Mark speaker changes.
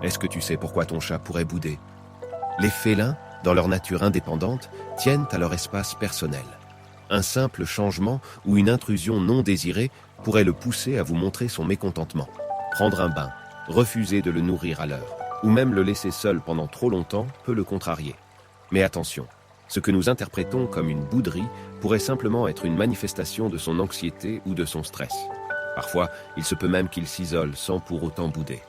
Speaker 1: Est-ce que tu sais pourquoi ton chat pourrait bouder? Les félins, dans leur nature indépendante, tiennent à leur espace personnel. Un simple changement ou une intrusion non désirée pourrait le pousser à vous montrer son mécontentement. Prendre un bain, refuser de le nourrir à l'heure, ou même le laisser seul pendant trop longtemps peut le contrarier. Mais attention, ce que nous interprétons comme une bouderie pourrait simplement être une manifestation de son anxiété ou de son stress. Parfois, il se peut même qu'il s'isole sans pour autant bouder.